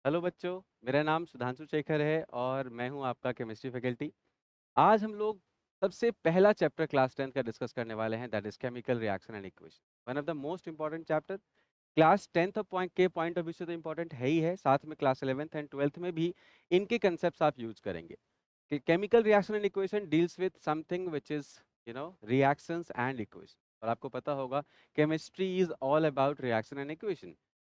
Hello बच्चों, मेरा नाम सुधांशु शेखर है और मैं हूं आपका केमिस्ट्री फैकल्टी। आज हम लोग सबसे पहला चैप्टर क्लास 10th का डिस्कस करने वाले हैं, that is chemical reaction and equation. One of the most important chapter. Class 10th के पॉइंट ऑफ व्यू से तो इंपॉर्टेंट है ही है, साथ में क्लास 11th एंड 12th में भी इनके कंसेप्ट आप यूज करेंगे। कि chemical reaction and equation deals with something which is reactions and equation. और आपको पता होगा chemistry is all about reaction and equation.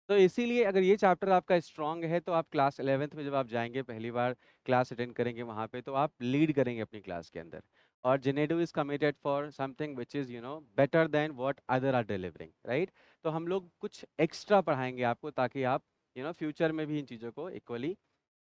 तो इसीलिए अगर ये चैप्टर आपका स्ट्रांग है तो आप क्लास 11th में जब आप जाएंगे पहली बार क्लास अटेंड करेंगे वहाँ पे, तो आप लीड करेंगे अपनी क्लास के अंदर। और जेनेडो is committed for something which is better than what other are delivering, right. तो हम लोग कुछ एक्स्ट्रा पढ़ाएंगे आपको ताकि आप फ्यूचर में भी इन चीज़ों को इक्वली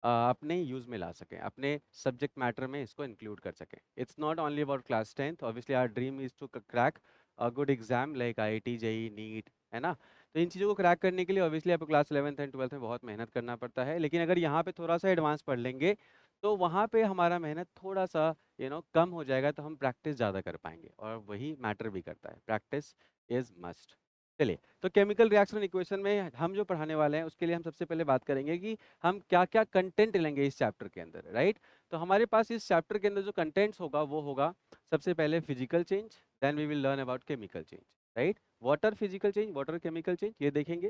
अपने यूज में ला सकें, अपने सब्जेक्ट मैटर में इसको इंक्लूड कर सकें। It's not only about class 10th, obviously our dream is to crack a good exam like IIT, JEE, NEET, है ना। तो इन चीज़ों को क्रैक करने के लिए ऑब्वियसली आपको क्लास 11th एंड 12th में बहुत मेहनत करना पड़ता है, लेकिन अगर यहाँ पे थोड़ा सा एडवांस पढ़ लेंगे तो वहाँ पे हमारा मेहनत थोड़ा सा कम हो जाएगा, तो हम प्रैक्टिस ज़्यादा कर पाएंगे और वही मैटर भी करता है, प्रैक्टिस इज मस्ट। चलिए, तो केमिकल रिएक्शन इक्वेशन में हम जो पढ़ाने वाले हैं उसके लिए हम सबसे पहले बात करेंगे कि हम क्या क्या कंटेंट लेंगे इस चैप्टर के अंदर, राइट। तो हमारे पास इस चैप्टर के अंदर जो कंटेंट्स होगा वो होगा सबसे पहले physical change, then we will learn about chemical change, right. Water physical change, water chemical change, ये देखेंगे।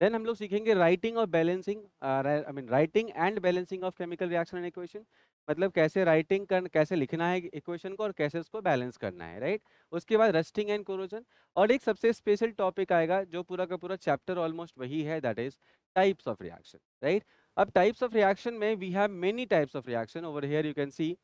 देन हम लोग सीखेंगे राइटिंग और balancing, I mean writing and balancing of chemical reaction and equation. मतलब कैसे राइटिंग कर, कैसे लिखना है इक्वेशन को और कैसे उसको बैलेंस करना है, राइट। उसके बाद रस्टिंग एंड कोरोजन। और एक सबसे स्पेशल टॉपिक आएगा जो पूरा का पूरा चैप्टर ऑलमोस्ट वही है, that is types of reaction, right. अब टाइप्स ऑफ रिएक्शन में we have many types of reaction, over here you can see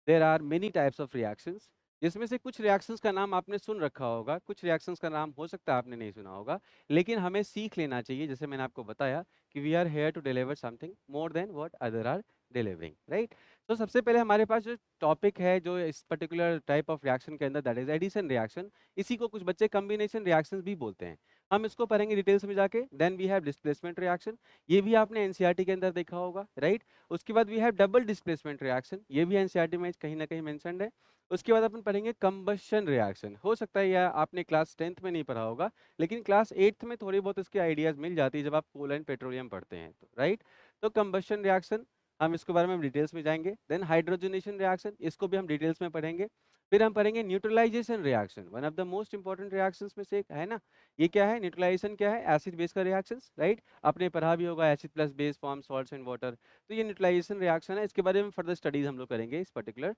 there are many types of reactions. जिसमें से कुछ रिएक्शंस का नाम आपने सुन रखा होगा, कुछ रिएक्शंस का नाम हो सकता है आपने नहीं सुना होगा, लेकिन हमें सीख लेना चाहिए। जैसे मैंने आपको बताया कि we are here to deliver something more than what other are delivering, right. तो सबसे पहले हमारे पास जो टॉपिक है जो इस पर्टिकुलर टाइप ऑफ रिएक्शन के अंदर, दैट इज एडिशन रिएक्शन। इसी को कुछ बच्चे कॉम्बिनेशन रिएक्शंस भी बोलते हैं। हम इसको पढ़ेंगे डिटेल्स में जाके। Then we have displacement reaction, ये भी आपने एनसीईआरटी के अंदर देखा होगा, राइट। उसके बाद we have double displacement reaction, ये भी एनसीईआरटी में कहीं ना कहीं मेंशन्ड है। उसके बाद अपन पढ़ेंगे कंबशन रिएक्शन। हो सकता है यह आपने क्लास 10th में नहीं पढ़ा होगा, लेकिन क्लास 8th में थोड़ी बहुत इसकी आइडियाज मिल जाती है जब आप कोल एंड पेट्रोलियम पढ़ते हैं, तो राइट। तो कंबशन रिएक्शन, हम इसके बारे में डिटेल्स में जाएंगे। देन हाइड्रोजनेशन रिएक्शन, इसको भी हम डिटेल्स में पढ़ेंगे। फिर हम पढ़ेंगे neutralisation reaction, one of the most important reactions में से एक है ना। ये क्या है, न्यूट्रलाइजेशन क्या है, एसिड बेस का रिएक्शंस, राइट। आपने पढ़ा भी होगा acid plus base form salts and water. तो ये न्यूट्रलाइजेशन रिएक्शन है, इसके बारे में फर्दर स्टडीज हम लोग करेंगे इस पर्टिकुलर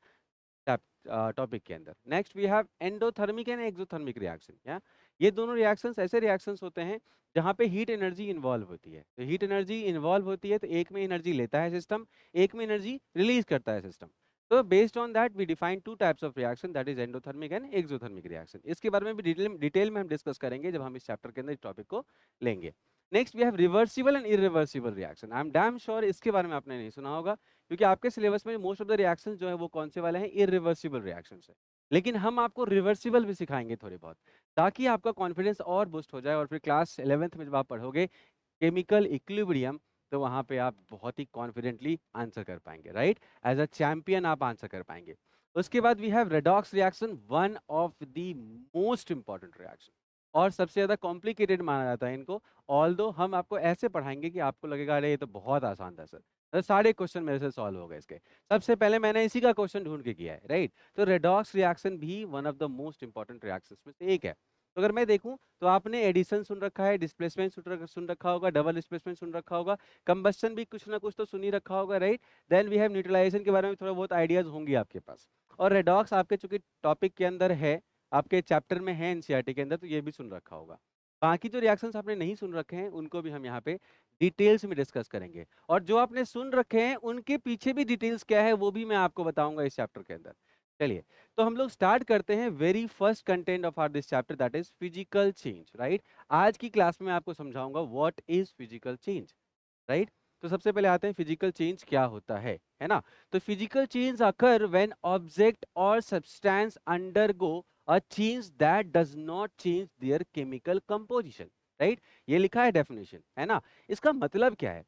टॉपिक के अंदर। Next we have endothermic and exothermic reaction. या ये दोनों रिएक्शंस ऐसे रिएक्शंस होते हैं जहाँ पे हीट एनर्जी इन्वॉल्व होती है। तो हीट एनर्जी इन्वॉल्व होती है तो एक में एनर्जी लेता है सिस्टम, एक में एनर्जी रिलीज करता है सिस्टम। तो based on that we define two types of reaction, that is endothermic and exothermic reaction. इसके बारे में भी डिटेल में हम डिस्कस करेंगे जब हम इस चैप्टर के अंदर इस टॉपिक को लेंगे। Next we have reversible and irreversible reaction. I am damn sure इसके बारे में आपने नहीं सुना होगा, क्योंकि आपके सिलेबस में मोस्ट ऑफ द रिएक्शंस जो है वो कौन से वाले हैं, इरिवर्सिबल रिएक्शंस है। लेकिन हम आपको रिवर्सिबल भी सिखाएंगे थोड़े बहुत, ताकि आपका कॉन्फिडेंस और बूस्ट हो जाए और फिर क्लास 11th में जब आप पढ़ोगे केमिकल इक्विलिब्रियम, तो वहां पे आप बहुत ही कॉन्फिडेंटली आंसर कर पाएंगे, राइट। एज अ चैंपियन आप आंसर कर पाएंगे। उसके बाद we have redox reaction, one of the most important reaction और सबसे ज्यादा कॉम्प्लिकेटेड माना जाता है इनको। ऑल दो हम आपको ऐसे पढ़ाएंगे कि आपको लगेगा अरे ये तो बहुत आसान था सर, तो सारे क्वेश्चन मेरे से सॉल्व हो गए इसके। सबसे पहले मैंने इसी का क्वेश्चन ढूंढ के किया है, राइट। तो रेडॉक्स रिएक्शन भी one of the most important reactions में से एक है। तो अगर मैं देखूं तो आपने एडिशन सुन रखा है, डिस्प्लेसमेंट सुन रखा होगा, डबल डिस्प्लेसमेंट सुन रखा होगा, कंबस्शन भी कुछ ना कुछ तो सुन ही रखा होगा, right. Then we have neutralisation के बारे में थोड़ा बहुत आइडियाज होंगी आपके पास। और रेडॉक्स आपके चूंकि टॉपिक के अंदर है, आपके चैप्टर में है एनसीईआरटी के अंदर, तो ये भी सुन रखा होगा। बाकी जो रिएक्शंस आपने नहीं सुन रखे हैं उनको भी हम यहाँ पे डिटेल्स में डिस्कस करेंगे, और जो आपने सुन रखे हैं उनके पीछे भी डिटेल्स क्या है वो भी मैं आपको बताऊंगा इस चैप्टर के अंदर। चलिए, तो हम लोग स्टार्ट करते हैं very first content of our this chapter, that is physical change, right. आज की क्लास में आपको समझाऊंगा what is physical change, right. तो सबसे पहले आते हैं फिजिकल चेंज क्या होता है ना। तो physical change occur when object और substance undergo a change that does not change their chemical composition, right. ये लिखा है डेफिनेशन, है ना। इसका मतलब क्या है,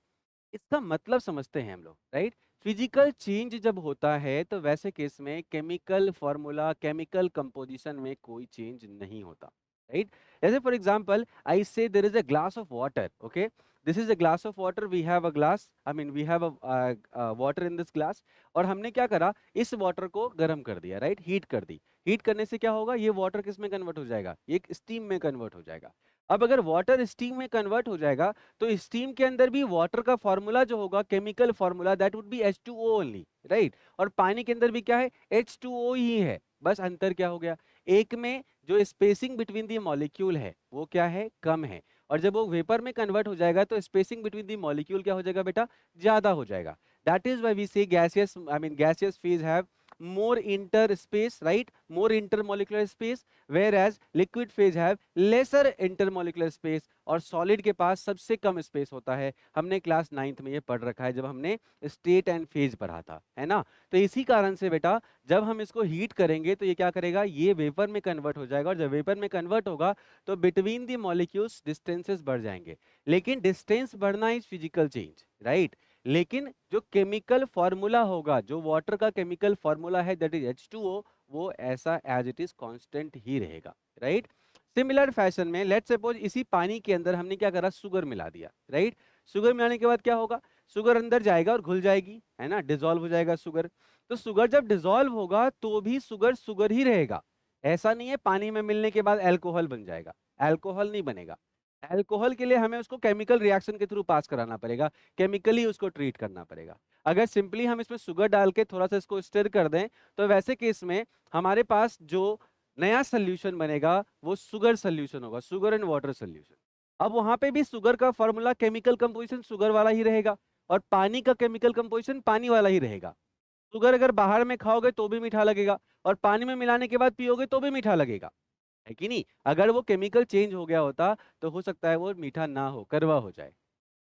इसका मतलब समझते हैं हम लोग, राइट। फिजिकल चेंज जब होता है तो वैसे केस में केमिकल फॉर्मूला, केमिकल कंपोजिशन में कोई चेंज नहीं होता, राइट। जैसे for example I say there is a glass of water, okay. This is a glass of water, we have a glass, I mean we have a water in this glass, और हमने क्या करा, इस water को गर्म कर दिया, right, heat कर दी। हीट करने से क्या होगा, ये वाटर किस में कन्वर्ट हो जाएगा, ये एक स्टीम में कन्वर्ट हो जाएगा। अब अगर वाटर स्टीम में कन्वर्ट हो जाएगा तो स्टीम के अंदर भी वाटर का फॉर्मूला जो होगा, chemical formula, that would be H2O only, right. और पानी के अंदर भी क्या है, H2O ही है, बस अंतर क्या हो गया, एक में जो स्पेसिंग बिटवीन दी मॉलिक्यूल है वो क्या है, कम है, और जब वो वेपर में कन्वर्ट हो जाएगा तो स्पेसिंग बिटवीन दी मॉलिक्यूल क्या हो जाएगा बेटा, ज्यादा हो जाएगा। दैट इज व्हाई वी से gaseous, I mean gaseous phase have more interspace, right, more intermolecular space, whereas liquid phase have lesser intermolecular space, और solid के पास सबसे कम स्पेस होता है। हमने क्लास 9th में ये पढ़ रखा है जब हमने स्टेट एंड फेज पढ़ा था, है ना। तो इसी कारण से बेटा जब हम इसको हीट करेंगे तो ये क्या करेगा, ये वेपर में कन्वर्ट हो जाएगा, और जब वेपर में कन्वर्ट होगा तो बिटवीन दी मॉलिक्यूल्स डिस्टेंसेस बढ़ जाएंगे। लेकिन डिस्टेंस बढ़ना इज फिजिकल चेंज, राइट, लेकिन जो केमिकल फॉर्मूला होगा, जो वाटर का केमिकल फॉर्मूला है दैट इज H2O, वो ऐसा एज इट इज कांस्टेंट ही रहेगा, राइट। सिमिलर फैशन में लेट्स सपोज इसी पानी के अंदर हमने क्या करा, शुगर मिला दिया, राइट। शुगर मिलाने के बाद क्या होगा, शुगर अंदर जाएगा और घुल जाएगी, है ना, डिसॉल्व हो जाएगा शुगर। तो शुगर जब डिसॉल्व होगा तो भी शुगर शुगर ही रहेगा, ऐसा नहीं है पानी में मिलने के बाद अल्कोहल बन जाएगा, अल्कोहल नहीं बनेगा। अल्कोहल के लिए हमें उसको केमिकल रिएक्शन के थ्रू पास कराना पड़ेगा, केमिकली उसको ट्रीट करना पड़ेगा। अगर सिंपली हम इसमें शुगर डाल के थोड़ा सा इसको स्टिर कर दें तो वैसे केस में हमारे पास जो नया सोल्यूशन बनेगा वो शुगर सोल्यूशन होगा, शुगर एंड वाटर सोल्यूशन। अब वहां पे भी शुगर का फॉर्मूला, केमिकल कंपोजिशन शुगर वाला ही रहेगा, और पानी का केमिकल कंपोजिशन पानी वाला ही रहेगा। शुगर अगर बाहर में खाओगे तो भी मीठा लगेगा, और पानी में मिलाने के बाद पियोगे तो भी मीठा लगेगा, है कि नहीं। अगर वो केमिकल चेंज हो गया होता तो हो सकता है वो मीठा ना हो, कड़वा हो जाए,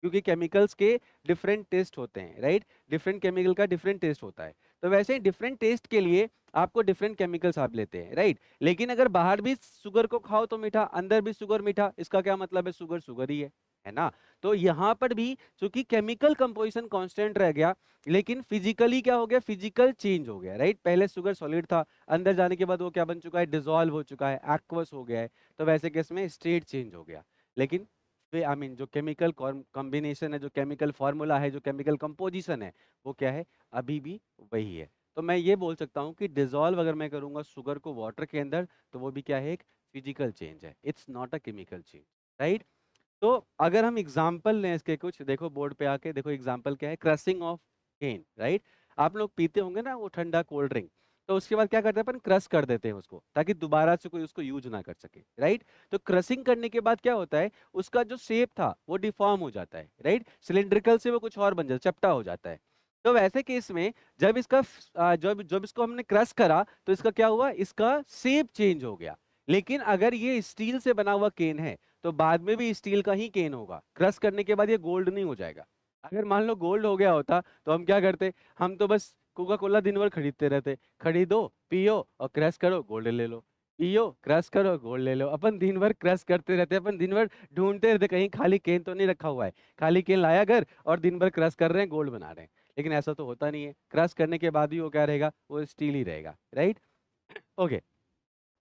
क्योंकि केमिकल्स के डिफरेंट टेस्ट होते हैं, राइट, डिफरेंट केमिकल का डिफरेंट टेस्ट होता है। तो वैसे ही डिफरेंट टेस्ट के लिए आपको डिफरेंट केमिकल्स आप लेते हैं, राइट। लेकिन अगर बाहर भी शुगर को खाओ तो मीठा, अंदर भी शुगर मीठा, इसका क्या मतलब है, शुगर शुगर ही है ना। तो यहाँ पर भी चूंकि केमिकल कंपोजिशन कांस्टेंट रह गया, लेकिन फिजिकली क्या हो गया, फिजिकल चेंज हो गया, राइट। पहले शुगर सॉलिड था, अंदर जाने के बाद वो क्या बन चुका है, डिसॉल्व हो चुका है, एक्वस हो गया है। तो वैसे केस में स्टेट चेंज हो गया, लेकिन आई मीन जो केमिकल कॉम्बिनेशन है, जो केमिकल फॉर्मूला है, जो केमिकल कंपोजिशन है, वो क्या है, अभी भी वही है। तो मैं ये बोल सकता हूँ कि डिसॉल्व अगर मैं करूंगा शुगर को वाटर के अंदर तो वो भी क्या है, एक फिजिकल चेंज है, it's not a chemical change, right. तो अगर हम एग्जाम्पल लें इसके कुछ, देखो बोर्ड पे आके देखो एग्जाम्पल क्या है, क्रशिंग ऑफ केन, राइट। आप लोग पीते होंगे ना वो ठंडा कोल्ड ड्रिंक, तो उसके बाद क्या करते हैं अपन, क्रश कर देते हैं उसको, ताकि दोबारा से कोई उसको यूज ना कर सके, राइट। तो क्रशिंग करने के बाद क्या होता है, उसका जो शेप था वो डिफॉर्म हो जाता है, राइट, सिलिंड्रिकल से वो कुछ और बन जाता है, चपटा हो जाता है। तो वैसे केस में जब इसका जब जब इसको हमने क्रश करा तो इसका क्या हुआ, इसका शेप चेंज हो गया। लेकिन अगर ये स्टील से बना हुआ केन है तो बाद में भी स्टील का ही केन होगा, क्रश करने के बाद ये गोल्ड नहीं हो जाएगा। अगर मान लो गोल्ड हो गया होता तो हम क्या करते, हम तो बस कोका कोला दिन भर खरीदते रहते, खरीदो पियो और क्रश करो गोल्ड ले लो, पियो क्रश करो गोल्ड ले लो, अपन दिन भर क्रश करते रहते, अपन दिन भर ढूंढते रहते कहीं खाली केन तो नहीं रखा हुआ है, खाली केन लाया घर और दिन भर क्रश कर रहे हैं, गोल्ड बना रहे हैं। लेकिन ऐसा तो होता नहीं है, क्रश करने के बाद भी वो क्या रहेगा, वो स्टील ही रहेगा, right. Okay,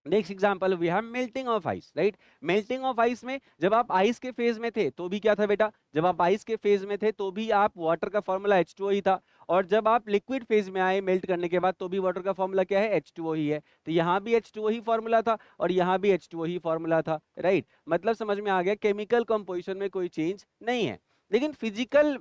next example we have melting of ice, right. Melting of ice में जब आप आइस के फेज में थे तो भी क्या था बेटा, जब आप आइस के फेज में थे तो भी आप वाटर का फॉर्मूला H2O ही था, और जब आप लिक्विड फेज में आए मेल्ट करने के बाद तो भी वाटर का फॉर्मूला क्या है, H2O ही है। तो यहाँ भी H2O ही फॉर्मूला था और यहाँ भी H2O ही फॉर्मूला था, राइट। मतलब समझ में आ गया, केमिकल कंपोजिशन में कोई चेंज नहीं है, लेकिन फिजिकल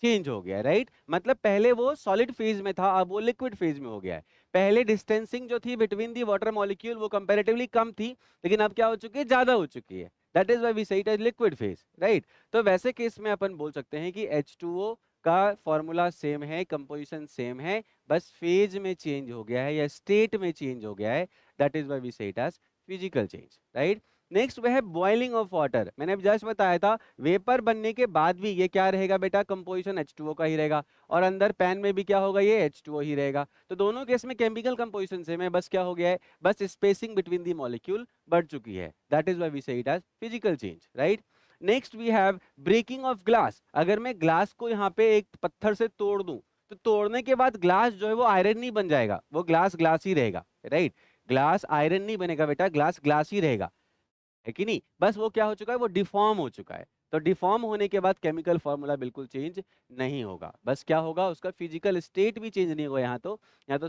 चेंज हो गया है, राइट। मतलब पहले वो सॉलिड फेज में था, अब वो लिक्विड फेज में हो गया है। पहले डिस्टेंसिंग जो थी बिटवीन दी वाटर मॉलिक्यूल वो कंपैरेटिवली कम थी, लेकिन अब क्या हो चुकी है, ज्यादा हो चुकी है। That is why we say it as liquid phase, right. तो वैसे केस में अपन बोल सकते हैं कि H2O का फॉर्मूला सेम है, कंपोजिशन सेम है, बस फेज में चेंज हो गया है या स्टेट में चेंज हो गया है। That is why we say it as physical change, right. Next वह है बॉइलिंग ऑफ वाटर, मैंने अभी जस्ट बताया था वेपर बनने के बाद भी ये क्या रहेगा बेटा, कंपोजिशन H2O का ही रहेगा, और अंदर पैन में भी क्या होगा, ये H2O ही रहेगा। तो दोनों केस में केमिकल कंपोजिशन सेम है, बस क्या हो गया है, बस स्पेसिंग बिटवीन दी मॉलिक्यूल बढ़ चुकी है। That is why we say it as physical change, right. Next we have breaking of glass. अगर मैं ग्लास को यहाँ पे एक पत्थर से तोड़ दूं तो तोड़ने के बाद ग्लास जो है वो आयरन नहीं बन जाएगा, वो ग्लास ग्लास ही रहेगा, राइट। ग्लास आयरन नहीं बनेगा बेटा, ग्लास ग्लास ही रहेगा, है कि नहीं। बस वो क्या हो चुका है, वो डिफॉर्म हो चुका है। तो डिफॉर्म होने के बाद केमिकल फॉर्मूला बिल्कुल चेंज नहीं होगा, बस क्या होगा, उसका फिजिकल स्टेट भी चेंज नहीं होगा। यहाँ तो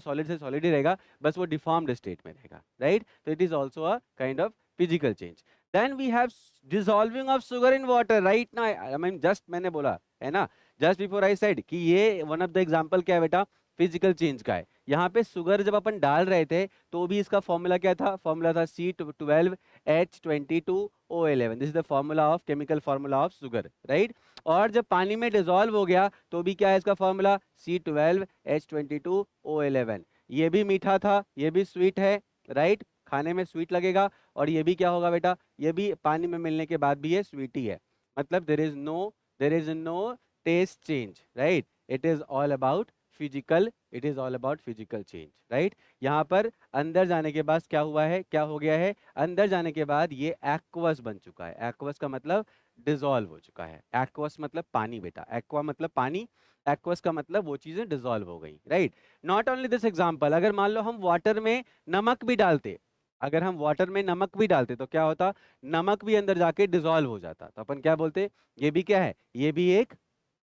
सॉलिड से सॉलिड ही रहेगा, बस वो डिफॉर्म्ड स्टेट में रहेगा, राइट। तो it is also a kind of physical change. Then we have dissolving of sugar in water, right ना, आई मीन जस्ट मैंने बोला है ना, जस्ट बिफोर आई सेड कि ये वन ऑफ द एग्जांपल क्या है बेटा, फिजिकल चेंज का है। यहाँ पे शुगर जब अपन डाल रहे थे तो भी इसका फॉर्मूला क्या था, फॉर्मूला था C12H22O11, this is the formula of chemical formula of sugar, right. और जब पानी में डिसॉल्व हो गया तो भी क्या है इसका फॉर्मूला, C12H22O11। ये भी मीठा था, ये भी स्वीट है, राइट, खाने में स्वीट लगेगा। और ये भी क्या होगा बेटा, ये भी पानी में मिलने के बाद भी ये स्वीट ही है, मतलब there is no taste change, right. It is all about physical, it is all about physical change, right. यहाँ पर अंदर जाने के बाद क्या हुआ है, क्या हो गया है, अंदर जाने के बाद ये एक्वस बन चुका है। एक्वस का मतलब डिसॉल्व हो चुका है, एक्वस मतलब पानी बेटा, एक्वा मतलब पानी, एक्वस का मतलब वो चीजें डिसॉल्व हो गई, right. Not only this example, अगर मान लो हम वाटर में नमक भी डालते, अगर हम वाटर में नमक भी डालते तो क्या होता, नमक भी अंदर जाके डिसॉल्व हो जाता, तो अपन क्या बोलते, ये भी क्या है, ये भी एक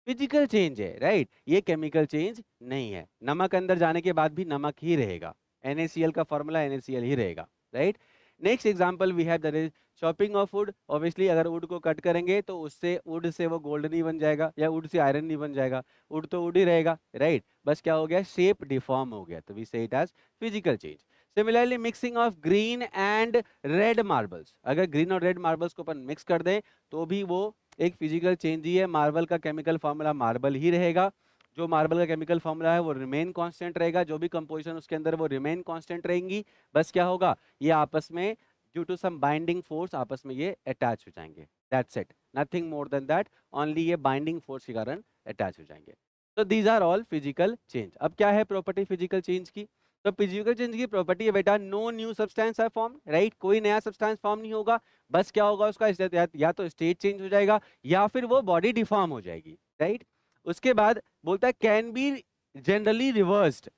फिजिकल चेंज है, राइट। ये केमिकल चेंज नहीं है, नमक अंदर जाने के बाद भी नमक ही रहेगा, NaCl का फॉर्मूला NaCl ही रहेगा, right. Next example we have that is chopping of wood. Obviously अगर वुड को कट करेंगे तो उससे वुड से वो गोल्ड नहीं बन जाएगा या वुड से आयरन नहीं बन जाएगा, वुड तो वुड ही रहेगा, राइट। बस क्या हो गया, शेप डिफॉर्म हो गया, तो we say it as physical change. Similarly mixing of green and red marbles, अगर ग्रीन और रेड मार्बल्स को अपन मिक्स कर दें तो भी वो एक फिजिकल चेंज ही है। मार्बल का केमिकल फॉर्मूला मार्बल ही रहेगा, जो मार्बल का केमिकल फॉर्मूला है वो रिमेन कांस्टेंट रहेगा, जो भी कंपोजिशन उसके अंदर वो रिमेन कांस्टेंट रहेंगी। बस क्या होगा, ये आपस में due to some binding force आपस में ये अटैच हो जाएंगे, that's it, nothing more than that, only ये बाइंडिंग फोर्स के कारण अटैच हो जाएंगे। तो these are all physical change. अब क्या है प्रॉपर्टी फिजिकल चेंज की, तो फिजिकल चेंज की प्रॉपर्टी है बेटा, no new substance are form, right, कोई नया सब्सटेंस फॉर्म नहीं होगा। बस क्या होगा उसका, या तो स्टेट चेंज हो जाएगा या फिर वो बॉडी डिफॉर्म हो जाएगी, राइट। उसके बाद बोलता है कैन बी जनरली रिवर्स्ड,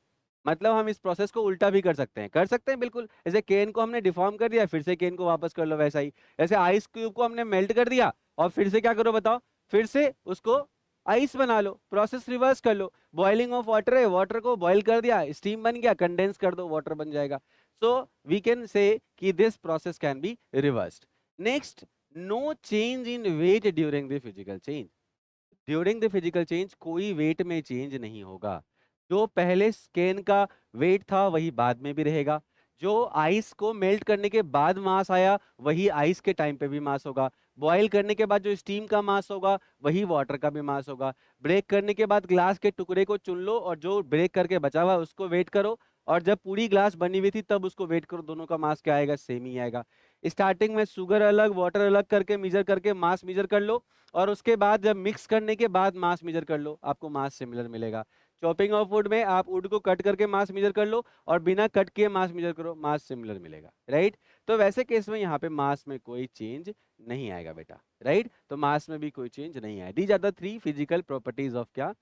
मतलब हम इस प्रोसेस को उल्टा भी कर सकते हैं बिल्कुल। जैसे केन को हमने डिफॉर्म कर दिया, फिर से केन को वापस कर लो, वैसा ही जैसे आइस क्यूब को हमने मेल्ट कर दिया और फिर से क्या करो बताओ, फिर से उसको आइस बना लो, प्रोसेस रिवर्स कर लो। बॉइलिंग ऑफ वाटर है, वाटर को बॉइल कर दिया, स्टीम बन गया, कंडेंस कर दो, वाटर बन जाएगा। सो वी कैन से कि this process can be reversed. Next, no change in weight during the physical change, during the physical change कोई वेट में चेंज नहीं होगा। जो पहले स्केन का वेट था वही बाद में भी रहेगा, जो आइस को मेल्ट करने के बाद मास आया वही आइस के टाइम पे भी मास होगा, बॉयल करने के बाद जो स्टीम का मास होगा वही वाटर का भी मास होगा। ब्रेक करने के बाद ग्लास के टुकड़े को चुन लो और जो ब्रेक करके बचा हुआ है उसको वेट करो, और जब पूरी ग्लास बनी हुई थी तब उसको वेट करो, दोनों का मास क्या आएगा, सेम ही आएगा। स्टार्टिंग में शुगर अलग वाटर अलग करके मेजर करके मास मेजर कर लो, और उसके बाद जब मिक्स करने के बाद मास मेजर कर लो, आपको मास सिमिलर मिलेगा। चॉपिंग ऑफ वुड में आप वुड को कट करके मास मेजर कर लो और बिना कट किए मास मेजर करो, मास सिमिलर मिलेगा, राइट। तो वैसे केस में यहाँ पे मास में कोई चेंज नहीं आएगा बेटा, राइट। तो मास में भी कोई चेंज नहीं आया। These are the three physical properties of क्या,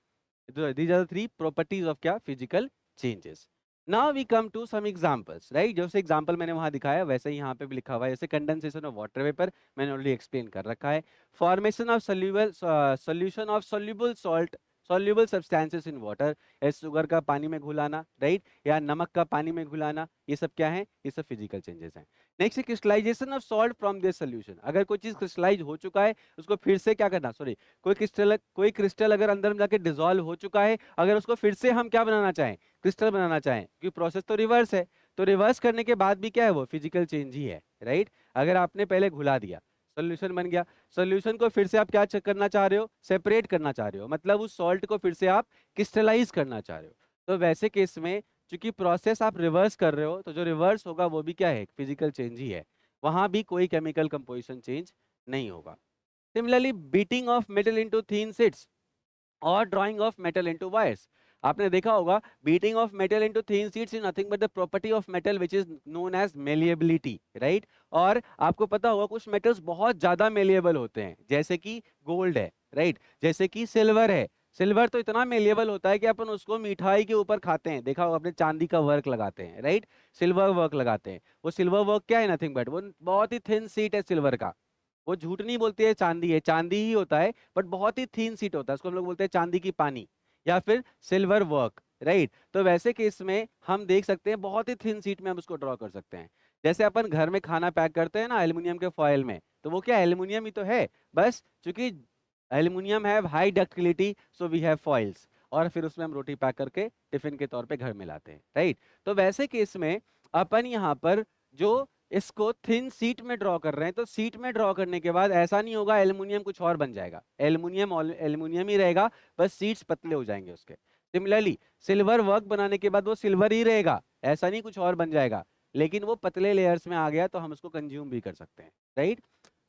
these are the three properties of क्या, physical changes. Now we come to some examples, right. जैसे एग्जांपल मैंने वहां दिखाया वैसे ही यहाँ पे भी लिखा हुआ है, जैसे कंडेंसेशन ऑफ वाटर वेपर मैंने ऑलरेडी एक्सप्लेन कर रखा है। Formation of solution of soluble salt, soluble substances in water, sugar का पानी में घुलाना, राइट, या नमक का पानी में घुलाना, ये सब क्या है, ये सब फिजिकल चेंजेस हैं। Next, crystallisation of salt from this solution, अगर कोई चीज क्रिस्टलाइज हो चुका है उसको फिर से क्या करना, सॉरी, कोई क्रिस्टल अगर अंदर में जाके डिसॉल्व हो चुका है, अगर उसको फिर से हम क्या बनाना चाहें, क्रिस्टल बनाना चाहें, क्योंकि प्रोसेस तो रिवर्स है, तो रिवर्स करने के बाद भी क्या है, वो फिजिकल चेंज ही है, राइट। अगर आपने पहले घुला दिया, सोल्यूशन बन गया, सोल्यूशन को फिर से आप क्या करना चाह रहे हो, सेपरेट करना चाह रहे हो, मतलब उस सॉल्ट को फिर से आप क्रिस्टलाइज करना चाह रहे हो। तो वैसे केस में चूंकि प्रोसेस आप रिवर्स कर रहे हो, तो जो रिवर्स होगा वो भी क्या है, फिजिकल चेंज ही है, वहां भी कोई केमिकल कंपोजिशन चेंज नहीं होगा। Similarly beating of metal into thin sheets और drawing of metal into wires, आपने देखा होगा beating of metal into thin sheets is nothing but the property of metal which is known as malleability, right. और आपको पता होगा कुछ metals बहुत ज्यादा मेलिएबल होते हैं, जैसे कि गोल्ड है, राइट, जैसे कि सिल्वर है। सिल्वर तो इतना मेलिएबल होता है कि अपन उसको मिठाई के ऊपर खाते हैं, देखा होगा अपने चांदी का वर्क लगाते हैं, राइट, सिल्वर वर्क लगाते हैं। वो सिल्वर वर्क क्या है, नथिंग बट वो बहुत ही थिन शीट है सिल्वर का, वो झूठ नहीं बोलती है चांदी है, चांदी ही होता है, बट बहुत ही थीन सीट होता है, उसको हम लोग बोलते हैं चांदी की पानी या फिर सिल्वर वर्क, राइट। तो वैसे केस में हम देख सकते हैं बहुत ही थिन सीट में हम उसको ड्रॉ कर सकते हैं। जैसे अपन घर में खाना पैक करते हैं ना एल्युमिनियम के फॉयल में, तो वो क्या एल्युमिनियम ही तो है, बस चूंकि एल्युमिनियम है high ductility, so we have foils, और फिर उसमें हम रोटी पैक करके टिफिन के तौर पे घर में लाते हैं, राइट। तो वैसे केस में अपन यहाँ पर जो इसको थिन सीट में ड्रॉ कर रहे हैं, तो सीट में ड्रॉ करने के बाद ऐसा नहीं होगा एल्युमिनियम कुछ और बन जाएगा, एल्युमिनियम एल्युमिनियम ही रहेगा, बस सीट्स पतले हो जाएंगे उसके। सिमिलरली सिल्वर वर्क बनाने के बाद वो सिल्वर ही रहेगा, ऐसा नहीं कुछ और बन जाएगा, लेकिन वो पतले लेयर्स में आ गया तो हम उसको कंज्यूम भी कर सकते हैं, right.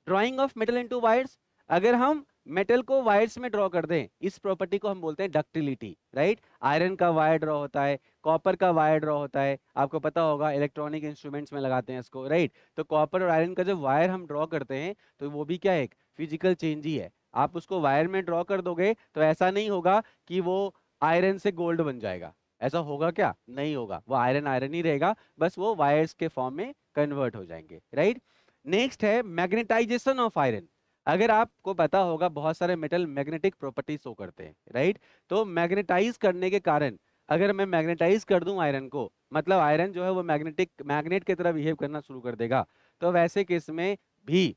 Drawing of metal into wires, अगर हम मेटल को वायर्स में ड्रॉ कर दें, इस प्रॉपर्टी को हम बोलते हैं डक्टिलिटी, राइट। आयरन का वायर ड्रॉ होता है, कॉपर का वायर ड्रॉ होता है, आपको पता होगा इलेक्ट्रॉनिक इंस्ट्रूमेंट्स में लगाते हैं इसको, राइट। तो कॉपर और आयरन का जब वायर हम ड्रॉ करते हैं तो वो भी क्या है, एक फिजिकल चेंज ही है। आप उसको वायर में ड्रॉ कर दोगे तो ऐसा नहीं होगा कि वो आयरन से गोल्ड बन जाएगा, ऐसा होगा क्या, नहीं होगा, वो आयरन आयरन ही रहेगा, बस वो वायर्स के फॉर्म में कन्वर्ट हो जाएंगे, राइट। नेक्स्ट है मैग्नेटाइजेशन ऑफ आयरन। अगर आपको पता होगा बहुत सारे मेटल मैग्नेटिक प्रॉपर्टी शो करते हैं, राइट। तो मैग्नेटाइज करने के कारण, अगर मैं मैग्नेटाइज कर दूं आयरन को, मतलब आयरन जो है वो मैग्नेट की तरह बिहेव करना शुरू कर देगा, तो वैसे केस में भी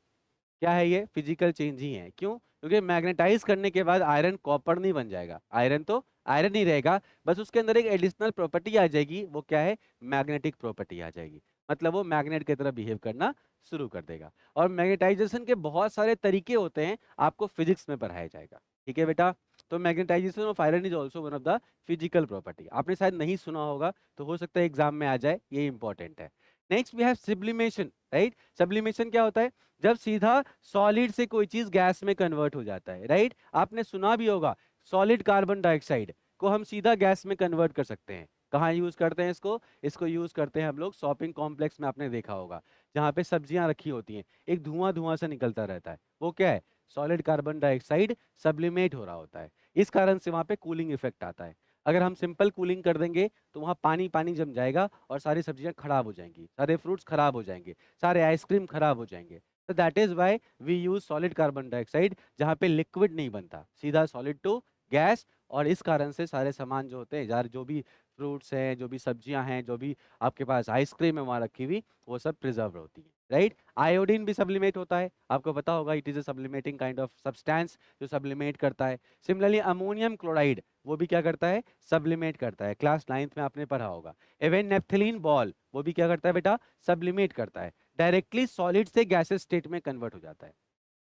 क्या है, ये फिजिकल चेंज ही है। क्यों? क्योंकि मैग्नेटाइज करने के बाद आयरन कॉपर नहीं बन जाएगा, आयरन तो आयरन ही रहेगा, बस उसके अंदर एक एडिशनल प्रॉपर्टी आ जाएगी, वो क्या है, मैग्नेटिक प्रॉपर्टी आ जाएगी, मतलब वो मैग्नेट की तरह बिहेव करना शुरू कर देगा। और मैग्नेटाइजेशन के बहुत सारे तरीके होते हैं, आपको फिजिक्स में पढ़ाया जाएगा, ठीक है बेटा। तो magnetisation of iron is also one of the physical property, आपने शायद नहीं सुना होगा, तो हो सकता है एग्जाम में आ जाए, ये इंपॉर्टेंट है। Next we have sublimation, right. Sublimation क्या होता है, जब सीधा सॉलिड से कोई चीज गैस में कन्वर्ट हो जाता है, राइट। आपने सुना भी होगा सॉलिड कार्बन डाइऑक्साइड को हम सीधा गैस में कन्वर्ट कर सकते हैं। कहाँ यूज करते हैं इसको, इसको यूज करते हैं हम लोग शॉपिंग कॉम्प्लेक्स में, आपने देखा होगा जहाँ पे सब्जियां रखी होती हैं, एक धुआं धुआं सा निकलता रहता है, वो क्या है, सॉलिड कार्बन डाइऑक्साइड सब्लिमेट हो रहा होता है, इस कारण से वहाँ पे कूलिंग इफेक्ट आता है। अगर हम सिंपल कूलिंग कर देंगे तो वहाँ पानी पानी जम जाएगा और सारी सब्जियां खराब हो जाएंगी, सारे फ्रूट्स खराब हो जाएंगे, सारे आइसक्रीम खराब हो जाएंगे। तो that is why we use solid carbon dioxide, जहाँ पे लिक्विड नहीं बनता, सीधा सॉलिड टू गैस, और इस कारण से सारे सामान जो होते हैं यार, जो भी फ्रूट्स हैं, जो भी सब्जियां हैं, जो भी आपके पास आइसक्रीम है वहाँ रखी हुई, वो सब प्रिजर्व होती है, राइट। आयोडीन भी सब्लिमेट होता है, आपको पता होगा, it is a sublimating kind of substance जो सब्लिमेट करता है। सिमिलरली अमोनियम क्लोराइड, वो भी क्या करता है, सब्लिमेट करता है, क्लास 9th में आपने पढ़ा होगा। इवन नेप्थलीन बॉल, वो भी क्या करता है बेटा, सब्लिमेट करता है, डायरेक्टली सॉलिड से गैसेस स्टेट में कन्वर्ट हो जाता है।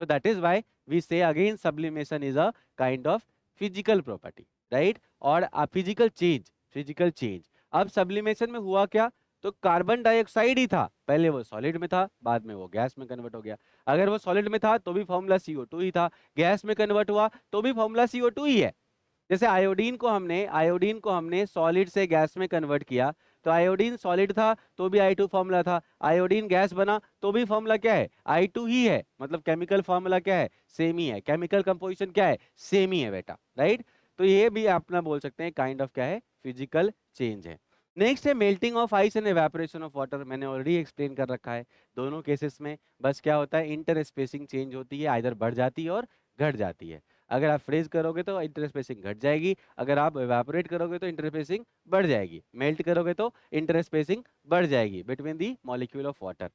So that is why we say again sublimation is a kind of physical property, right? और फिजिकल चेंज। अब सब्लिमेशन में हुआ क्या, तो कार्बन डाइऑक्साइड ही था, पहले वो सॉलिड में था, बाद में वो गैस में कन्वर्ट हो गया। अगर वो सॉलिड में था तो भी फॉर्मूला CO2 ही था, गैस में कन्वर्ट हुआ तो भी फॉर्मूला CO2 ही है। जैसे आयोडीन को हमने सॉलिड से गैस में कन्वर्ट किया, तो आयोडीन सॉलिड था तो भी I2 फॉर्मूला था, आयोडीन गैस बना तो भी फॉर्मूला क्या है, I2 ही है, मतलब केमिकल फॉर्मूला क्या है, सेम ही है, केमिकल कंपोजिशन क्या है, सेम ही है बेटा, राइट। तो ये भी अपना बोल सकते हैं काइंड ऑफ क्या है, फिजिकल चेंज है। नेक्स्ट है melting of ice and evaporation of water, मैंने ऑलरेडी एक्सप्लेन कर रखा है। दोनों केसेस में बस क्या होता है, इंटर स्पेसिंग चेंज होती है, आइदर बढ़ जाती है और घट जाती है। अगर आप फ्रीज करोगे तो इंटरस्पेसिंग घट जाएगी, अगर आप इवेपोरेट करोगे तो इंटरस्पेसिंग बढ़ जाएगी, मेल्ट करोगे तो इंटरस्पेसिंग बढ़ जाएगी between the molecule of water.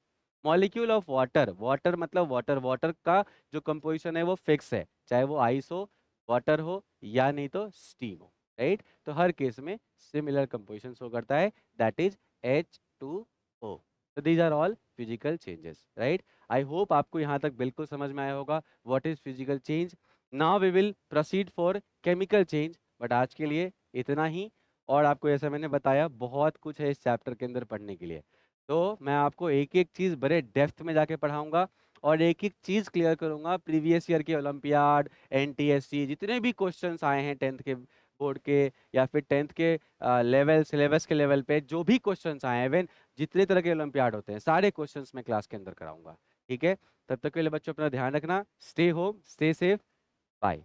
Molecule of water, water मतलब वाटर, वाटर का जो कंपोजिशन है वो फिक्स है, चाहे वो आइस हो, वाटर हो, या नहीं तो स्टीम हो, राइट। तो हर केस में सिमिलर कंपोजिशन शो करता है, दैट इज H2O। तो these are all physical changes, right. I hope आपको यहाँ तक बिल्कुल समझ में आया होगा what is physical change. Now we will proceed for chemical change, but आज के लिए इतना ही। और आपको जैसा मैंने बताया बहुत कुछ है इस चैप्टर के अंदर पढ़ने के लिए, तो मैं आपको एक एक चीज़ बड़े डेप्थ में जाके पढ़ाऊंगा और एक एक चीज़ क्लियर करूंगा। प्रीवियस ईयर के ओलंपियाड, NTSC जितने भी क्वेश्चंस आए हैं 10th के बोर्ड के या फिर 10th के लेवल सिलेबस के लेवल पे, जो भी क्वेश्चंस आए हैं, इवन जितने तरह के ओलंपियाड होते हैं, सारे क्वेश्चंस मैं क्लास के अंदर कराऊंगा, ठीक है। तब तक के लिए बच्चों अपना ध्यान रखना, stay home, stay safe, bye.